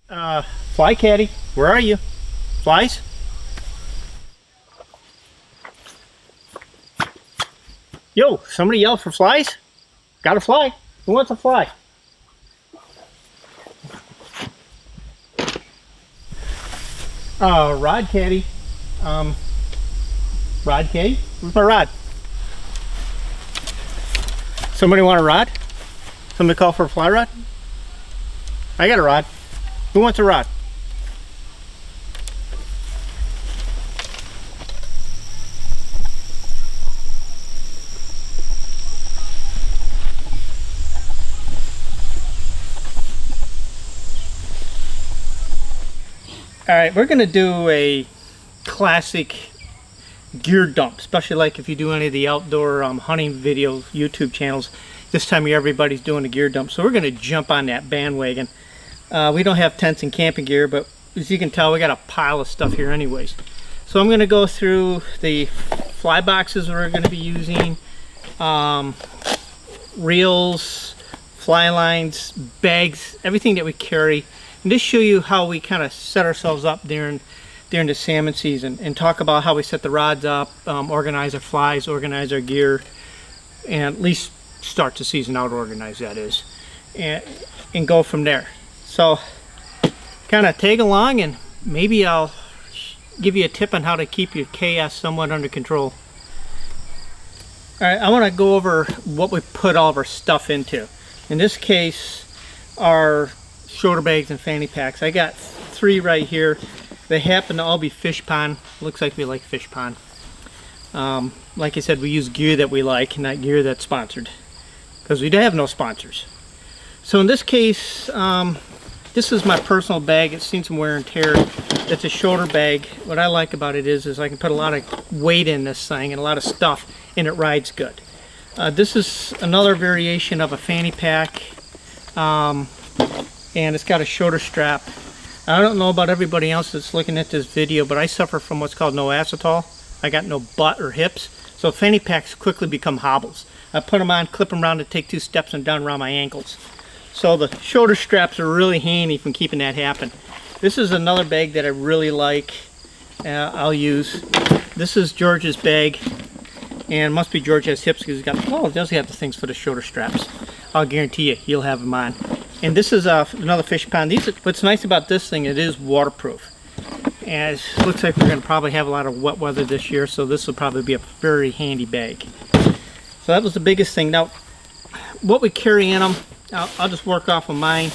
Fly caddy, where are you? Flies? Yo, somebody yell for flies? Got a fly. Who wants a fly? Rod caddy. Rod caddy? Where's my rod? Somebody want a rod? Somebody call for a fly rod? I got a rod. Who wants a rod? Alright, we're going to do a classic gear dump, especially like if you do any of the outdoor hunting videos, YouTube channels. This time of year everybody's doing a gear dump, so we're going to jump on that bandwagon. We don't have tents and camping gear, but as you can tell we got a pile of stuff here anyways. So I'm going to go through the fly boxes we're going to be using, reels, fly lines, bags, everything that we carry, and just show you how we kind of set ourselves up during the salmon season, and talk about how we set the rods up, organize our flies, organize our gear, and at least start the season out organized, that is, and go from there. So kind of tag along, and maybe I'll give you a tip on how to keep your chaos somewhat under control. Alright, I want to go over what we put all of our stuff into. In this case, our shoulder bags and fanny packs. I got 3 right here. They happen to all be fish pond. Looks like we like fish pond. Like I said, we use gear that we like, not gear that's sponsored, because we have no sponsors. So in this case, this is my personal bag. It's seen some wear and tear. It's a shoulder bag. What I like about it is I can put a lot of weight in this thing and a lot of stuff, and it rides good. This is another variation of a fanny pack, and it's got a shoulder strap. I don't know about everybody else that's looking at this video, but I suffer from what's called no acetol. I got no butt or hips, so fanny packs quickly become hobbles. I put them on, clip them around to take 2 steps and down around my ankles. So the shoulder straps are really handy from keeping that happen. This is another bag that I really like. I'll use. This is George's bag, and it must be George has hips because he's got, oh, it does have the things for the shoulder straps. I'll guarantee you he'll have them on. And this is another fish pond. What's nice about this thing, it is waterproof. And it looks like we're going to probably have a lot of wet weather this year, so this will probably be a very handy bag. So that was the biggest thing. Now, what we carry in them, I'll just work off of mine.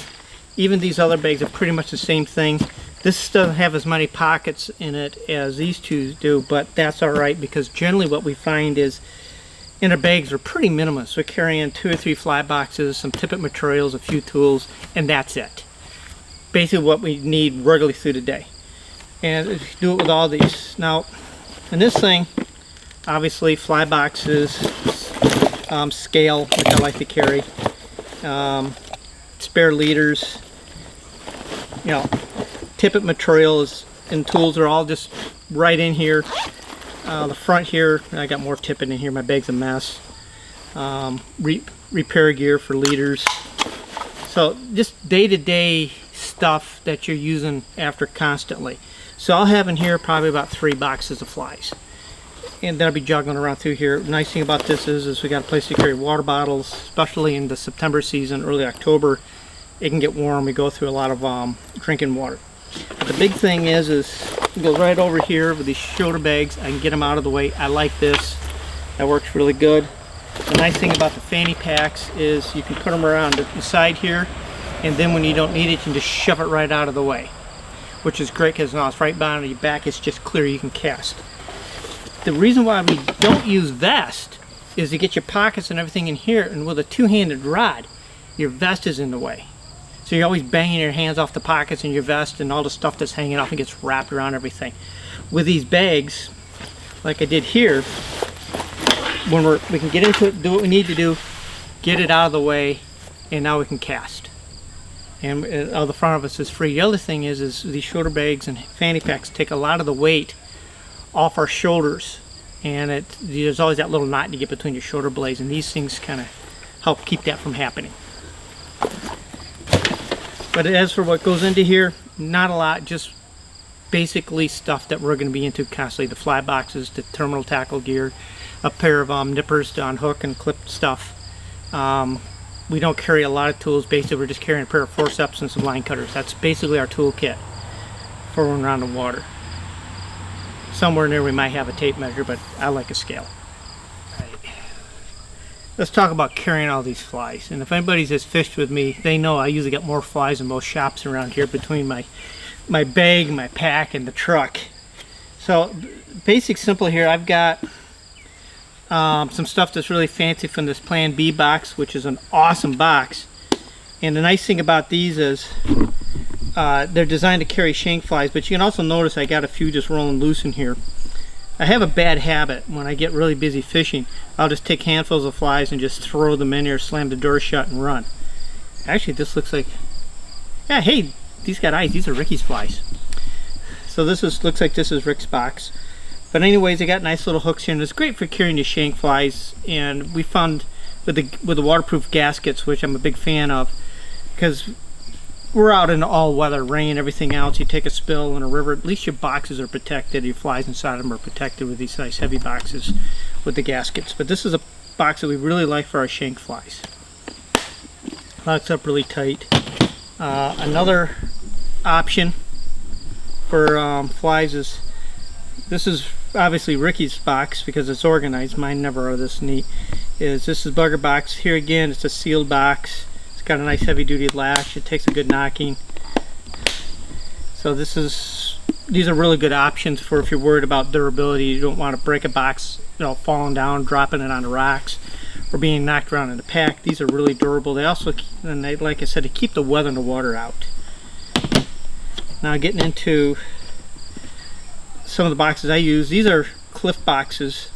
Even these other bags are pretty much the same thing. This doesn't have as many pockets in it as these two do, but that's alright, because generally what we find is in our bags are pretty minimalist. We're carrying 2 or 3 fly boxes, some tippet materials, a few tools, and that's it. Basically what we need regularly through the day. And do it with all these. Now, in this thing, obviously fly boxes, scale, which I like to carry, spare leaders, tippet materials and tools are all just right in here. The front here, I got more tippet in here, my bag's a mess. Repair gear for leaders. So just day-to-day stuff that you're using after constantly. So I'll have in here probably about 3 boxes of flies. And then I'll be juggling around through here. The nice thing about this is we got a place to carry water bottles, especially in the September season, early October. It can get warm. We go through a lot of drinking water. But the big thing is it goes right over here with these shoulder bags. I can get them out of the way. I like this. That works really good. The nice thing about the fanny packs is you can put them around the side here, and then when you don't need it, you can just shove it right out of the way, which is great because now it's right behind your back. It's just clear. You can cast. The reason why we don't use vest is to get your pockets and everything in here, and with a 2-handed rod, your vest is in the way. So you're always banging your hands off the pockets in your vest, and all the stuff that's hanging off and gets wrapped around everything. With these bags, like I did here, when we can get into it, do what we need to do, get it out of the way, and now we can cast. And the front of us is free. The other thing is these shoulder bags and fanny packs take a lot of the weight off our shoulders, and there's always that little knot you get between your shoulder blades, and these things kind of help keep that from happening. But as for what goes into here, not a lot, just basically stuff that we're going to be into constantly. The fly boxes, the terminal tackle gear, a pair of nippers to unhook and clip stuff. We don't carry a lot of tools. Basically, we're just carrying a pair of forceps and some line cutters. That's basically our toolkit for when we're on the water. Somewhere in there we might have a tape measure, but I like a scale. Let's talk about carrying all these flies. And if anybody's has fished with me, they know I usually get more flies in most shops around here between my bag, my pack, and the truck. So basic simple here, I've got some stuff that's really fancy from this Plan B box, which is an awesome box. And the nice thing about these is they're designed to carry shank flies, but you can also notice I got a few just rolling loose in here. I have a bad habit when I get really busy fishing. I'll just take handfuls of flies and just throw them in there, slam the door shut, and run. Actually, this looks like, yeah, hey, these got eyes. These are Ricky's flies. So this looks like this is Rick's box. But anyways, they got nice little hooks here, and it's great for carrying the shank flies. And we found with the waterproof gaskets, which I'm a big fan of, because we're out in all weather, rain, everything else. You take a spill in a river, at least your boxes are protected. Your flies inside them are protected with these nice heavy boxes with the gaskets. But this is a box that we really like for our shank flies. Locks up really tight. Another option for flies is, this is obviously Ricky's box because it's organized. Mine never are this neat. This is Bugger box. Here again, it's a sealed box. It's got a nice heavy duty lash. It takes a good knocking. So these are really good options for if you're worried about durability. You don't want to break a box, falling down, dropping it on the rocks, or being knocked around in the pack. These are really durable. They also, and they, like I said, to keep the weather and the water out. Now getting into some of the boxes I use. These are Cliff boxes.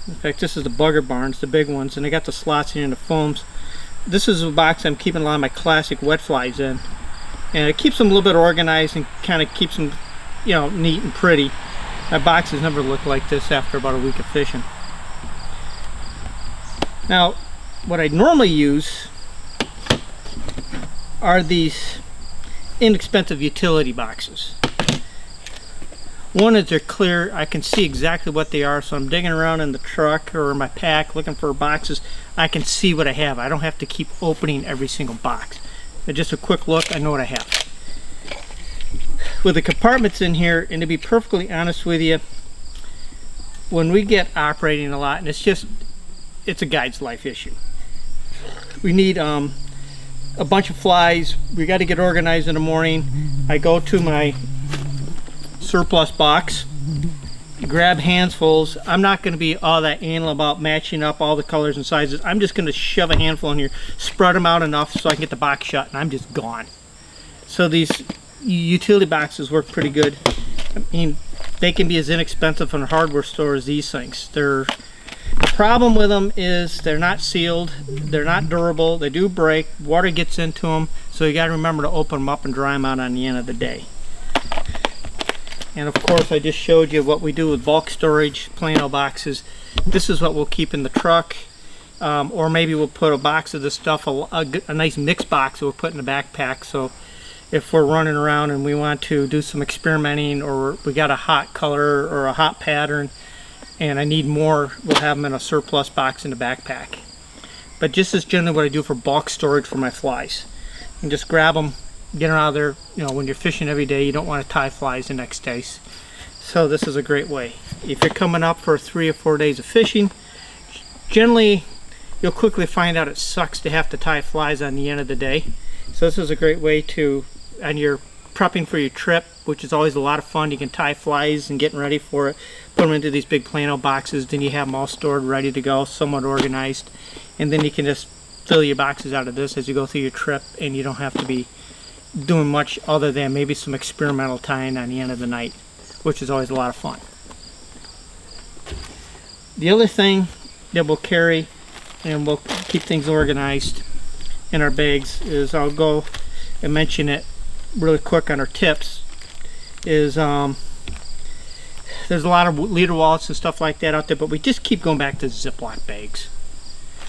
In fact, this is the Bugger Barns, the big ones, and they got the slots in the foams. This is a box I'm keeping a lot of my classic wet flies in, and it keeps them a little bit organized and kind of keeps them, neat and pretty. My boxes never look like this after about a week of fishing. Now, what I normally use are these inexpensive utility boxes. One is they're clear. I can see exactly what they are, so I'm digging around in the truck or my pack looking for boxes. I can see what I have. I don't have to keep opening every single box. But just a quick look, I know what I have. With the compartments in here, and to be perfectly honest with you, when we get operating a lot, and it's a guide's life issue. We need a bunch of flies. We got to get organized in the morning. I go to my surplus box, grab handfuls. I'm not going to be all that anal about matching up all the colors and sizes. I'm just going to shove a handful in here, spread them out enough so I can get the box shut, and I'm just gone. So these utility boxes work pretty good. I mean, they can be as inexpensive in a hardware store as these things. The problem with them is they're not sealed, they're not durable, they do break, water gets into them, so you got to remember to open them up and dry them out on the end of the day. And of course, I just showed you what we do with bulk storage, Plano boxes. This is what we'll keep in the truck, or maybe we'll put a box of this stuff, a nice mix box that we'll put in the backpack. So if we're running around and we want to do some experimenting, or we got a hot color or a hot pattern, and I need more, we'll have them in a surplus box in the backpack. But just as generally what I do for bulk storage for my flies. And just grab them, get them out of there. When you're fishing every day, you don't want to tie flies the next day. So this is a great way. If you're coming up for 3 or 4 days of fishing, generally you'll quickly find out it sucks to have to tie flies on the end of the day. So this is a great way to, and you're prepping for your trip, which is always a lot of fun. You can tie flies and getting ready for it, put them into these big Plano boxes, then you have them all stored ready to go, somewhat organized, and then you can just fill your boxes out of this as you go through your trip, and you don't have to be doing much other than maybe some experimental tying on the end of the night, which is always a lot of fun. The other thing that we'll carry, and we'll keep things organized in our bags, is I'll go and mention it really quick on our tips, is there's a lot of leader wallets and stuff like that out there, but we just keep going back to Ziploc bags.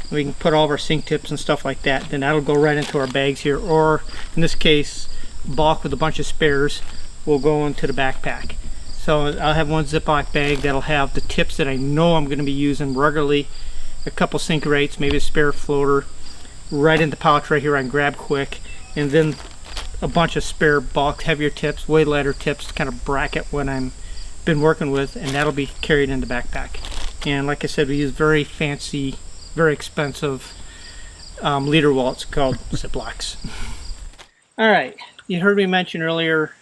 We can put all of our sink tips and stuff like that, then that'll go right into our bags here, or in this case bulk with a bunch of spares will go into the backpack. So I'll have one Ziploc bag that'll have the tips that I know I'm going to be using regularly, a couple sink rates, maybe a spare floater, right in the pouch right here I can grab quick, and then a bunch of spare bulk, heavier tips, way lighter tips to kind of bracket what I'm been working with, and that'll be carried in the backpack. And like I said, we use very fancy, very expensive leader wallets called Ziplocs. All right, you heard me mention earlier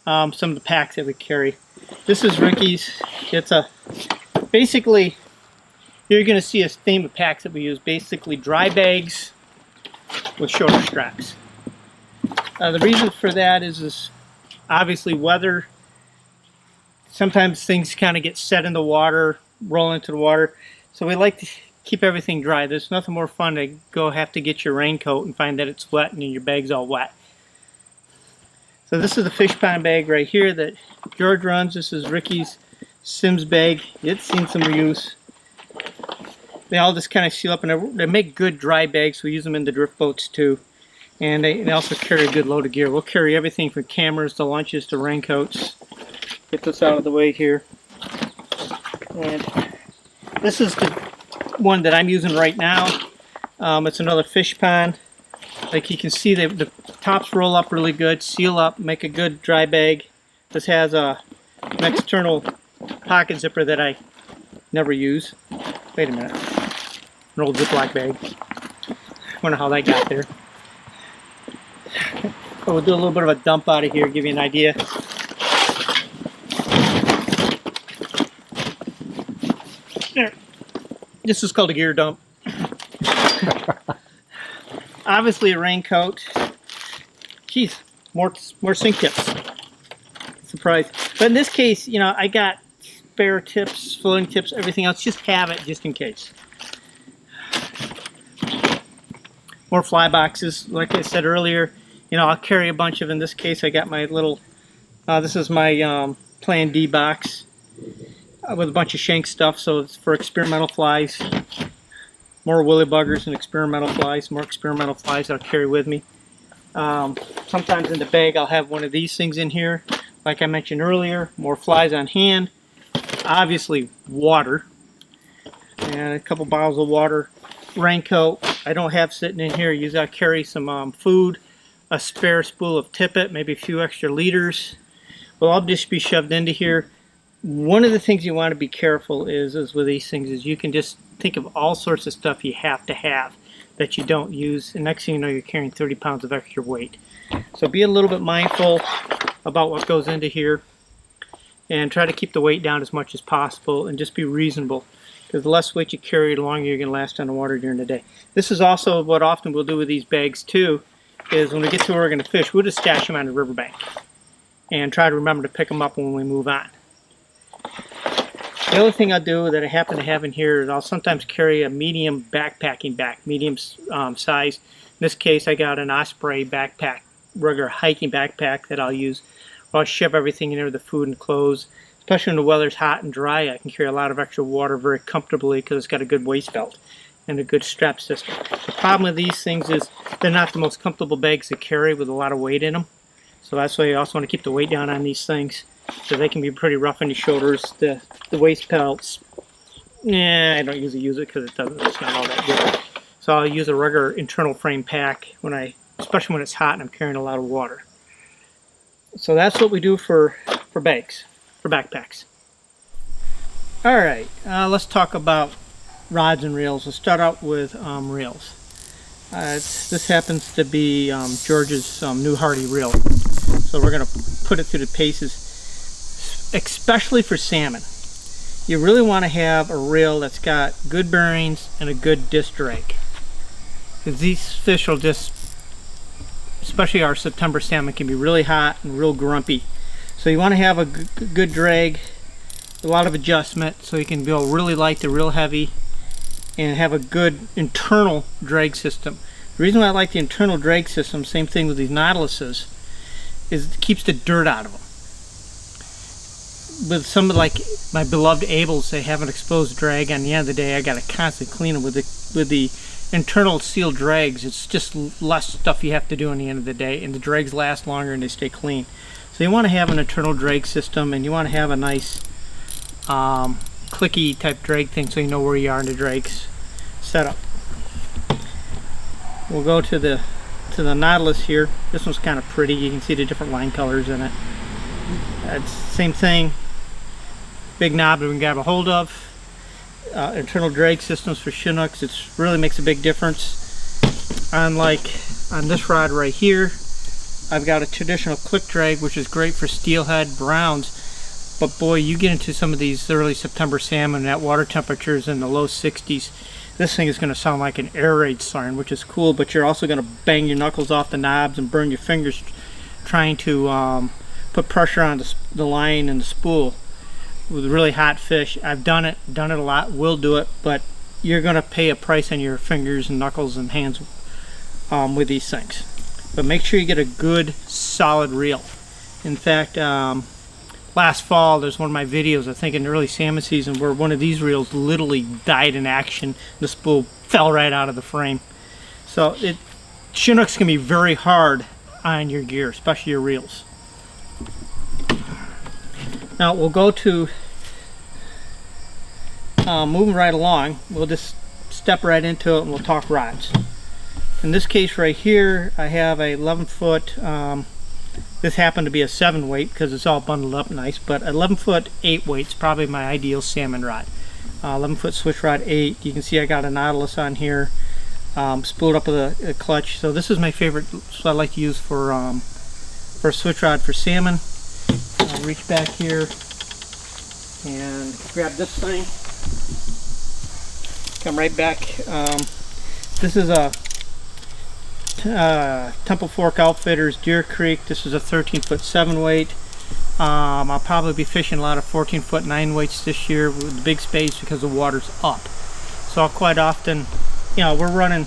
some of the packs that we carry. This is Ricky's. It's basically, you're going to see a theme of packs that we use. Basically dry bags with shorter straps. The reason for that is obviously weather. Sometimes things kind of get set in the water, roll into the water. So we like to keep everything dry. There's nothing more fun to go have to get your raincoat and find that it's wet and your bag's all wet. So this is the fish pond bag right here that George runs. This is Ricky's Sims bag. It's seen some use. They all just kind of seal up, and they make good dry bags. We use them in the drift boats too. And they also carry a good load of gear. We'll carry everything from cameras to lunches to raincoats. Get this out of the way here. And this is the one that I'm using right now. It's another fish pond. Like you can see, the tops roll up really good, seal up, make a good dry bag. This has an external pocket zipper that I never use. Wait a minute. An old Ziploc bag. Wonder how that got there. So we'll do a little bit of a dump out of here, give you an idea. There. This is called a gear dump. Obviously a raincoat. Geez, more sink tips. Surprise. But in this case, you know, I got spare tips, floating tips, everything else. Just have it just in case. More fly boxes. Like I said earlier, you know, I'll carry a bunch of, in this case, I got my little, this is my Plan D box with a bunch of shank stuff, so it's for experimental flies. More willy buggers and experimental flies, more experimental flies that I'll carry with me. Sometimes in the bag I'll have one of these things in here. Like I mentioned earlier, more flies on hand. Obviously water. And a couple bottles of water. Raincoat, I don't have sitting in here. Usually I carry some food, a spare spool of tippet, maybe a few extra liters. Will all just be shoved into here. One of the things you want to be careful is with these things is you can just think of all sorts of stuff you have to have that you don't use, and next thing you know you're carrying 30 pounds of extra weight. So be a little bit mindful about what goes into here and try to keep the weight down as much as possible and just be reasonable, because the less weight you carry, the longer you're going to last on the water during the day. This is also what often we'll do with these bags too, is when we get to where we're going to fish, we'll just stash them on the riverbank and try to remember to pick them up when we move on. The other thing I'll do that I happen to have in here is I'll sometimes carry a medium backpacking bag, medium size. In this case, I got an Osprey backpack, regular hiking backpack that I'll use. I'll shove everything in there, the food and clothes. Especially when the weather's hot and dry, I can carry a lot of extra water very comfortably because it's got a good waist belt and a good strap system. The problem with these things is they're not the most comfortable bags to carry with a lot of weight in them. So that's why you also want to keep the weight down on these things, so they can be pretty rough on your shoulders. The waist belts, I don't usually use it because it's not all that good. So I'll use a regular internal frame pack especially when it's hot and I'm carrying a lot of water. So that's what we do for bags, for backpacks. All right, let's talk about rods and reels. We'll start out with reels. This happens to be George's new Hardy reel. So we're going to put it through the paces, especially for salmon. You really want to have a reel that's got good bearings and a good disc drag, because these fish will just, especially our September salmon, can be really hot and real grumpy. So you want to have a good drag, a lot of adjustment, so you can go really light to real heavy and have a good internal drag system. The reason why I like the internal drag system, same thing with these Nautiluses, is it keeps the dirt out of them. With some, like my beloved Abels, they have an exposed drag. On the end of the day, I got to constantly clean them with the internal seal drags, it's just less stuff you have to do in the end of the day, and the drags last longer and they stay clean. So you want to have an internal drag system, and you want to have a nice clicky type drag thing so you know where you are in the drags setup. We'll go to the Nautilus here. This one's kind of pretty. You can see the different line colors in it. It's same thing. Big knob that we can grab a hold of. Internal drag systems for Chinooks. It really makes a big difference. Unlike on this rod right here, I've got a traditional click drag, which is great for steelhead, browns. But boy, you get into some of these early September salmon at water temperatures in the low 60s. This thing is going to sound like an air raid siren, which is cool, but you're also going to bang your knuckles off the knobs and burn your fingers trying to put pressure on the line and the spool with really hot fish. I've done it a lot, will do it, but you're going to pay a price on your fingers and knuckles and hands with these things. But make sure you get a good solid reel. In fact, last fall, there's one of my videos, I think in early salmon season, where one of these reels literally died in action. The spool fell right out of the frame. So Chinooks can be very hard on your gear, especially your reels. Now we'll go to moving right along. We'll just step right into it and we'll talk rods. In this case right here, I have a 11-foot. This happened to be a 7 weight because it's all bundled up nice, but 11-foot 8 weight is probably my ideal salmon rod. 11-foot switch rod 8. You can see I got a Nautilus on here, spooled up with a clutch. So this is my favorite. So I like to use for a switch rod for salmon. I'll reach back here and grab this thing. Come right back. This is a Temple Fork Outfitters Deer Creek. This is a 13-foot 7 weight. I'll probably be fishing a lot of 14-foot 9 weights this year with the big spades because the water's up. So I'll quite often, you know, we're running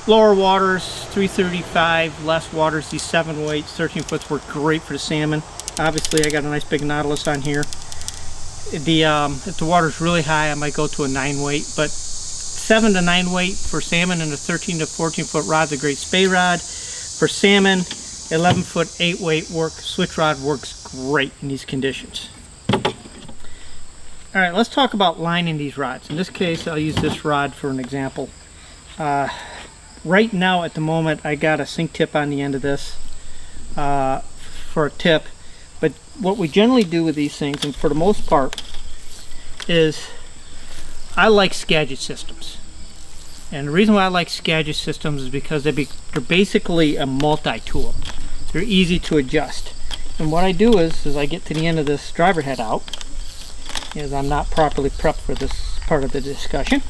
lower waters, 335, less waters, these 7 weights. 13 foots work great for the salmon. Obviously, I got a nice big Nautilus on here. If the water's really high, I might go to a 9 weight, but 7 to 9 weight for salmon and a 13 to 14 foot rod is a great spay rod. For salmon, 11-foot 8 weight switch rod works great in these conditions. Alright, let's talk about lining these rods. In this case, I'll use this rod for an example. Right now, at the moment, I got a sink tip on the end of this for a tip. But what we generally do with these things, and for the most part, is I like Skagit systems. And the reason why I like Skagit systems is because they're basically a multi-tool. They're easy to adjust. And what I do is I get to the end of this driver head out, as I'm not properly prepped for this part of the discussion.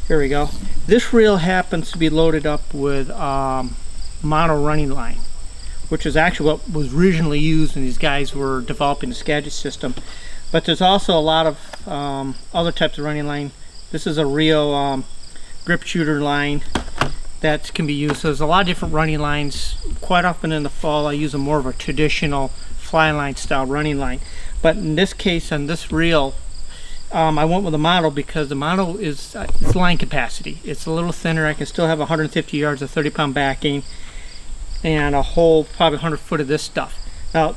Here we go. This reel happens to be loaded up with mono running line, which is actually what was originally used when these guys were developing the Skagit system. But there's also a lot of other types of running line. This is a Rio grip shooter line that can be used. So there's a lot of different running lines. Quite often in the fall I use a more of a traditional fly line style running line. But in this case, on this reel, I went with a mono because the mono is it's line capacity. It's a little thinner. I can still have 150 yards of 30-pound backing and a whole probably 100 foot of this stuff. Now,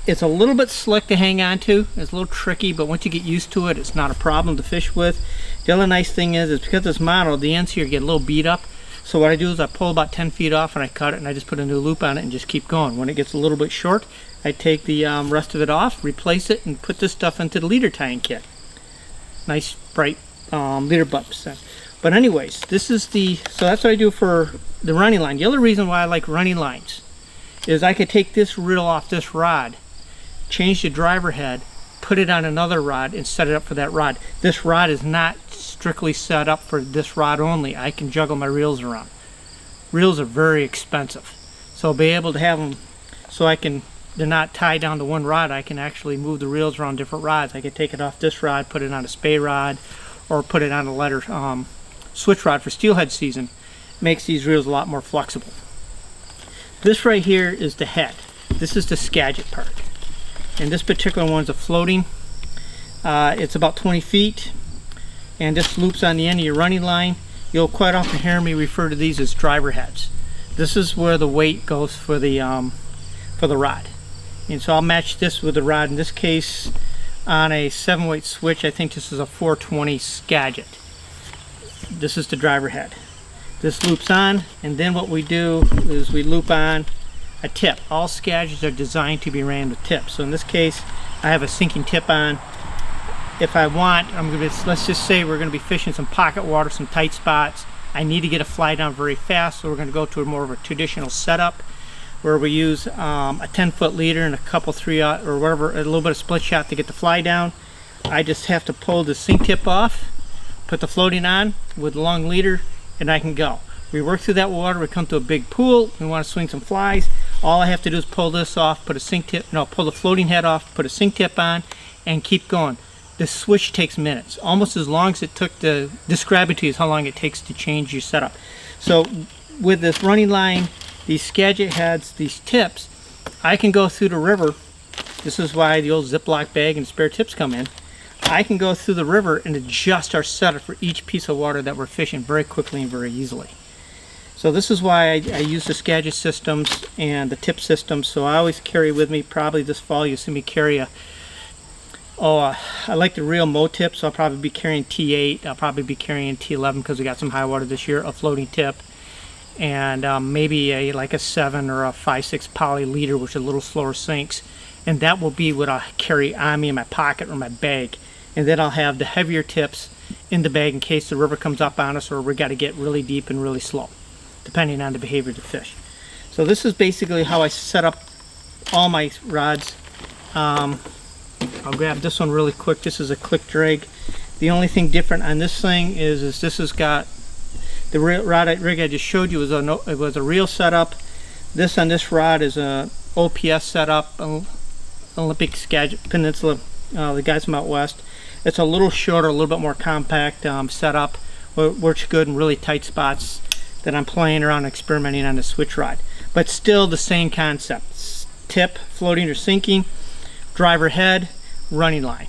it's a little bit slick to hang on to. It's a little tricky, but once you get used to it, it's not a problem to fish with. The other nice thing is because it's mono, the ends here get a little beat up. So what I do is I pull about 10 feet off and I cut it and I just put a new loop on it and just keep going. When it gets a little bit short, I take the rest of it off, replace it, and put this stuff into the leader tying kit. Nice bright leader butts. But anyways, so that's what I do for the running line. The other reason why I like running lines is I could take this reel off this rod, change the driver head, put it on another rod, and set it up for that rod. This rod is not strictly set up for this rod only. I can juggle my reels around. Reels are very expensive, so I'll be able to have them so they're not tied down to one rod. I can actually move the reels around different rods. I can take it off this rod, put it on a spay rod, or put it on a lighter switch rod for steelhead season. Makes these reels a lot more flexible. This right here is the head. This is the Skagit part. And this particular one's a floating. It's about 20 feet. And this loops on the end of your running line. you'll quite often hear me refer to these as driver heads. This is where the weight goes for the rod. And so I'll match this with the rod. In this case, on a 7-weight switch, I think this is a 420 Skagit. This is the driver head. This loops on, and then what we do is we loop on a tip. All Skagits are designed to be ran with tips. So in this case, I have a sinking tip on. If I want, let's just say we're going to be fishing some pocket water, some tight spots. I need to get a fly down very fast, so we're going to go to more of a traditional setup where we use a 10-foot leader and a couple 3/0 or whatever, a little bit of split shot to get the fly down. I just have to pull the sink tip off, put the floating on with the long leader, and I can go. We work through that water, we come to a big pool, we want to swing some flies. All I have to do is pull this off, pull the floating head off, put a sink tip on, and keep going. This switch takes minutes, almost as long as it took to describe it to you is how long it takes to change your setup. So with this running line, these Skagit heads, these tips, I can go through the river. This is why the old Ziploc bag and spare tips come in. I can go through the river and adjust our setup for each piece of water that we're fishing very quickly and very easily. So this is why I use the Skagit systems and the tip systems. So I always carry with me, probably this fall you'll see me carry I like the real Mo tips, so I'll probably be carrying T8. I'll probably be carrying T11 because we got some high water this year, a floating tip. And maybe like a 7 or a 5/6 poly leader, which are a little slower sinks. And that will be what I carry on me in my pocket or my bag. And then I'll have the heavier tips in the bag in case the river comes up on us or we got to get really deep and really slow, depending on the behavior of the fish. So this is basically how I set up all my rods. I'll grab this one really quick. This is a click drag. The only thing different on this thing is this has got the rig I just showed you was a reel setup. This on this rod is a OPS setup, Olympic Skagit Peninsula, the guys from out west. It's a little shorter, a little bit more compact setup. Works good in really tight spots that I'm playing around and experimenting on the switch rod. But still the same concept. Tip, floating or sinking, driver head, running line.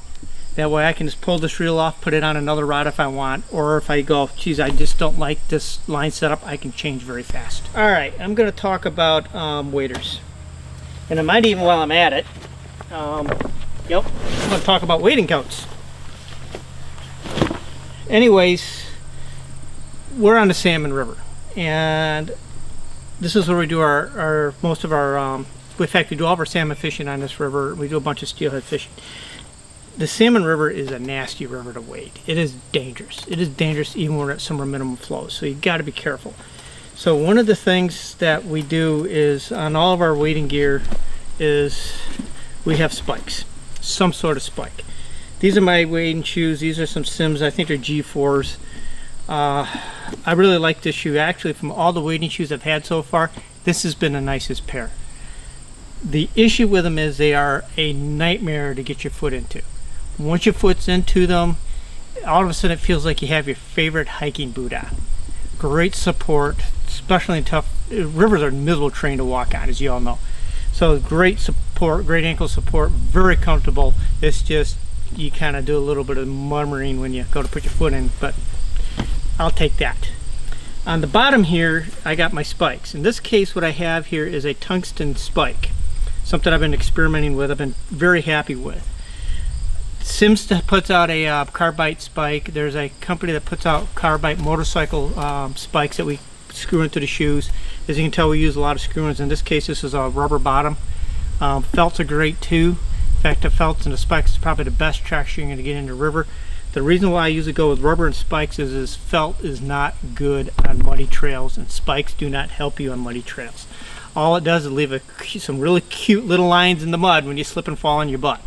That way I can just pull this reel off, put it on another rod if I want, or if I go, geez, I just don't like this line setup, I can change very fast. Alright, I'm going to talk about waders. And I might even, while I'm at it, I'm going to talk about wading coats. Anyways, we're on the Salmon River, and this is where we do our most of our, in fact, we do all of our salmon fishing on this river. We do a bunch of steelhead fishing. The Salmon River is a nasty river to wade. It is dangerous. It is dangerous even when we're at summer minimum flows, so you've got to be careful. So one of the things that we do is on all of our wading gear is we have spikes, some sort of spike. These are my wading shoes. These are some Sims. I think they're G4s. I really like this shoe. Actually, from all the wading shoes I've had so far, this has been the nicest pair. The issue with them is they are a nightmare to get your foot into. Once your foot's into them, all of a sudden it feels like you have your favorite hiking boot on. Great support, especially in tough rivers are miserable terrain to walk on, as you all know. So great support, great ankle support, very comfortable. It's just you kind of do a little bit of murmuring when you go to put your foot in, but I'll take that. On the bottom here, I got my spikes. In this case, what I have here is a Tungsten Spike, something I've been experimenting with. I've been very happy with. Sims puts out a carbide spike. There's a company that puts out carbide motorcycle spikes that we screw into the shoes. As you can tell, we use a lot of screw-ins. In this case, this is a rubber bottom. Felts are great too. In fact, the felts and the spikes is probably the best traction you're going to get in the river. The reason why I usually go with rubber and spikes is felt is not good on muddy trails, and spikes do not help you on muddy trails. All it does is leave some really cute little lines in the mud when you slip and fall on your butt.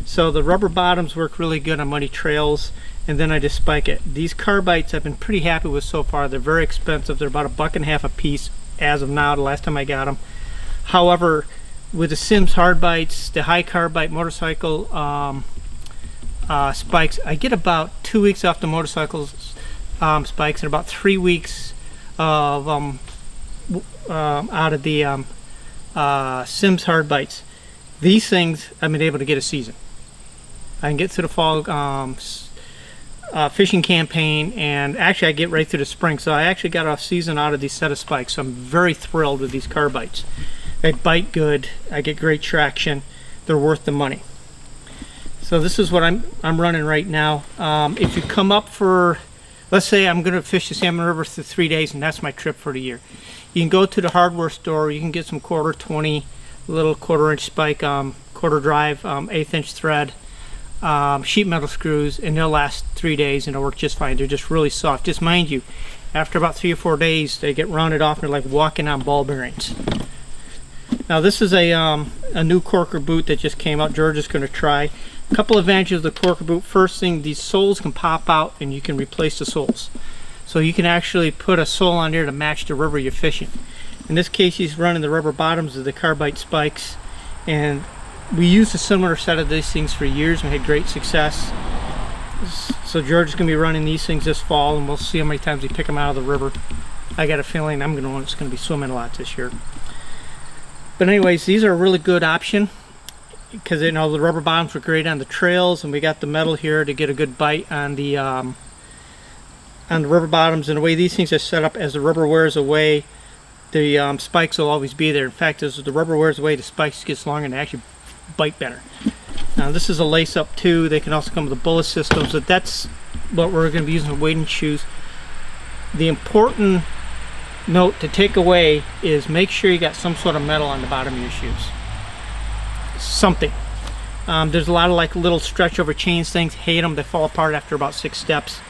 So the rubber bottoms work really good on muddy trails, and then I just spike it. These carbides I've been pretty happy with so far. They're very expensive. They're about $1.50 a piece as of now, the last time I got them. However, with the Sims hard bites, the high carbide motorcycle spikes, I get about 2 weeks off the motorcycle spikes and about 3 weeks of out of the Sims hard bites. These things I've been able to get a season. I can get through the fall. fishing campaign, and actually I get right through the spring, so I actually got a season out of these set of spikes, so I'm very thrilled with these carbites. They bite good, I get great traction, they're worth the money. So this is what I'm running right now. If you come up for, let's say I'm going to fish the Salmon River for 3 days and that's my trip for the year, you can go to the hardware store, you can get some 1/4 little 1/4" spike, quarter drive, 1/8" thread, sheet metal screws, and they'll last 3 days and it'll work just fine. They're just really soft. Just mind you, after about 3 or 4 days they get rounded off and they're like walking on ball bearings. Now this is a new Corker Boot that just came out. George is going to try. A couple advantages of the Corker Boot. First thing, these soles can pop out and you can replace the soles. So you can actually put a sole on there to match the river you're fishing. In this case he's running the rubber bottoms of the carbide spikes, and we used a similar set of these things for years and we had great success. So George is going to be running these things this fall, and we'll see how many times we pick them out of the river. I got a feeling I'm going to be swimming a lot this year. But anyways, these are a really good option because the rubber bottoms were great on the trails, and we got the metal here to get a good bite on the rubber bottoms. And the way these things are set up, as the rubber wears away, the spikes will always be there. In fact, as the rubber wears away, the spikes gets longer and they actually bite better. Now this is a lace-up too. They can also come with a bullet system, so that's what we're going to be using for wading shoes. The important note to take away is make sure you got some sort of metal on the bottom of your shoes. Something. There's a lot of like little stretch over chains things. Hate them. They fall apart after about 6 steps.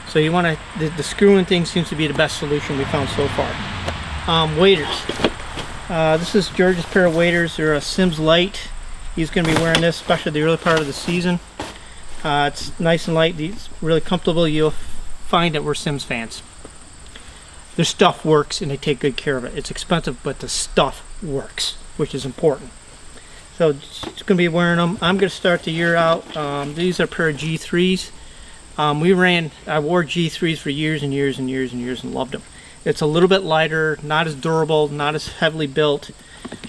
So you want to, the screwing thing seems to be the best solution we found so far. Waders. This is George's pair of waders. They're a Sims Light. He's going to be wearing this, especially the early part of the season. It's nice and light. It's really comfortable. You'll find that we're Sims fans. Their stuff works and they take good care of it. It's expensive, but the stuff works, which is important. So it's going to be wearing them. I'm going to start the year out. These are a pair of G3s. I wore G3s for years and years and years and years and loved them. It's a little bit lighter, not as durable, not as heavily built,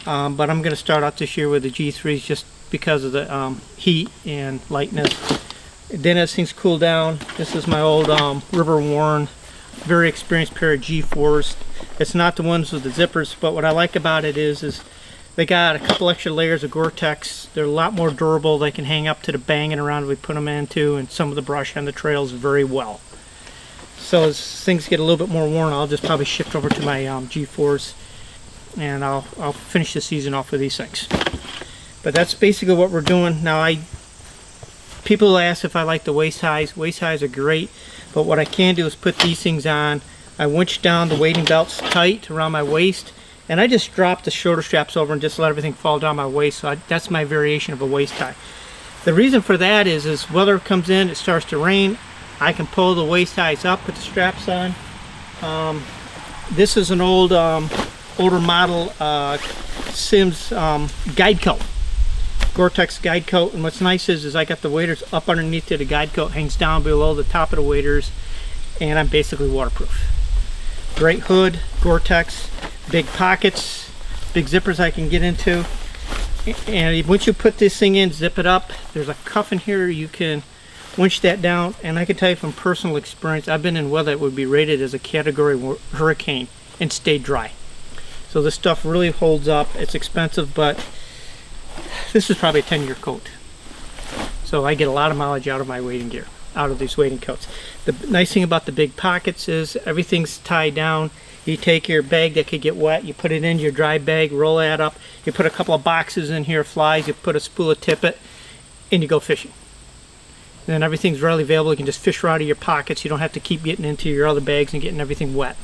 but I'm going to start out this year with the G3s just because of the heat and lightness. Then as things cool down, this is my old river worn, very experienced pair of G4s. It's not the ones with the zippers, but what I like about it is they got a couple extra layers of Gore-Tex. They're a lot more durable. They can hang up to the banging around we put them into, and some of the brush on the trails very well. So as things get a little bit more worn, I'll just probably shift over to my G4s, and I'll finish the season off with these things. But that's basically what we're doing. Now people ask if I like the waist highs. Waist highs are great, but what I can do is put these things on. I winch down the wading belts tight around my waist, and I just drop the shoulder straps over and just let everything fall down my waist. So that's my variation of a waist high. The reason for that is weather comes in, it starts to rain, I can pull the waist highs up, put the straps on. This is an older model Sims guide coat, Gore-Tex guide coat, and what's nice is I got the waders up underneath there. The guide coat hangs down below the top of the waders, and I'm basically waterproof. Great hood, Gore-Tex, big pockets, big zippers I can get into, and once you put this thing in, zip it up, there's a cuff in here, you can winch that down, and I can tell you from personal experience, I've been in weather that would be rated as a category hurricane and stayed dry. So this stuff really holds up. It's expensive, but this is probably a 10-year coat. So I get a lot of mileage out of my wading gear, out of these wading coats. The nice thing about the big pockets is everything's tied down. You take your bag that could get wet, you put it into your dry bag, roll that up, you put a couple of boxes in here, flies, you put a spool of tippet, and you go fishing. And then everything's readily available. You can just fish right out of your pockets. You don't have to keep getting into your other bags and getting everything wet.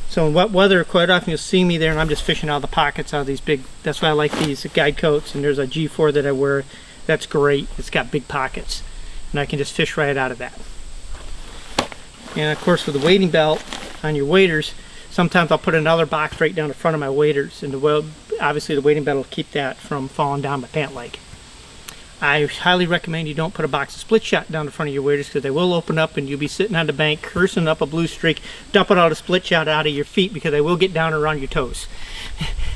So in wet weather, quite often you'll see me there and I'm just fishing out of the pockets out of these big, that's why I like these guide coats. And there's a G4 that I wear, that's great. It's got big pockets and I can just fish right out of that. And of course with the wading belt on your waders, sometimes I'll put another box right down the front of my waders, and obviously the wading belt will keep that from falling down my pant leg. I highly recommend you don't put a box of split shot down the front of your waders, because they will open up and you'll be sitting on the bank cursing up a blue streak, dumping all the split shot out of your feet because they will get down around your toes.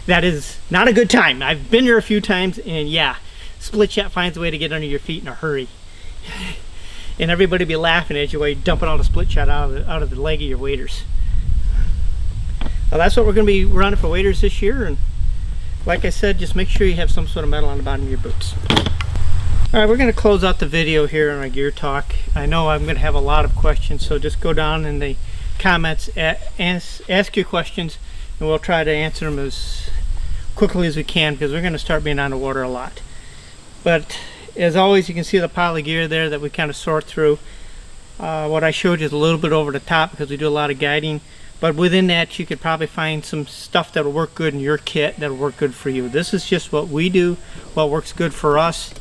That is not a good time. I've been there a few times, and yeah, split shot finds a way to get under your feet in a hurry. and everybody be laughing at you while you're dumping all the split shot out of the leg of your waders. Well, that's what we're going to be running for waders this year, and like I said, just make sure you have some sort of metal on the bottom of your boots. Alright, we're going to close out the video here on our gear talk. I know I'm going to have a lot of questions, so just go down in the comments, ask your questions, and we'll try to answer them as quickly as we can, because we're going to start being on the water a lot. But as always, you can see the pile of gear there that we kind of sort through. What I showed you is a little bit over the top because we do a lot of guiding, but within that you could probably find some stuff that'll work good in your kit, that'll work good for you. This is just what we do, what works good for us,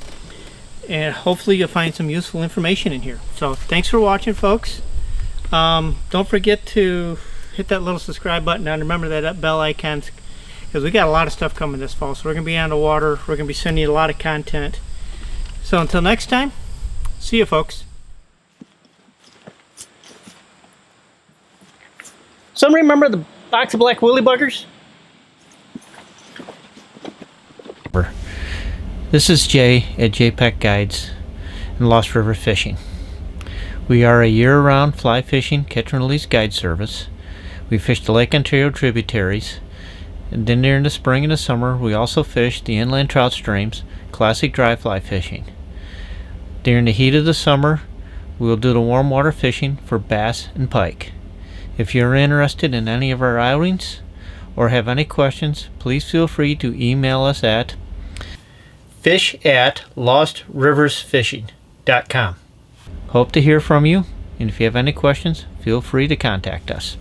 and hopefully you'll find some useful information in here. So thanks for watching, folks. Don't forget to hit that little subscribe button and remember that bell icon, because we got a lot of stuff coming this fall. So we're going to be on the water, we're going to be sending you a lot of content. So until next time, see you, folks. Somebody remember the box of black woolly buggers? This is Jay at JPEG Guides and Lost River Fishing. We are a year-round fly fishing catch and release guide service. We fish the Lake Ontario tributaries, and then during the spring and the summer we also fish the inland trout streams, classic dry fly fishing. During the heat of the summer we will do the warm water fishing for bass and pike. If you're interested in any of our outings or have any questions, please feel free to email us at fish@lostriversfishing.com. Hope to hear from you, and if you have any questions, feel free to contact us.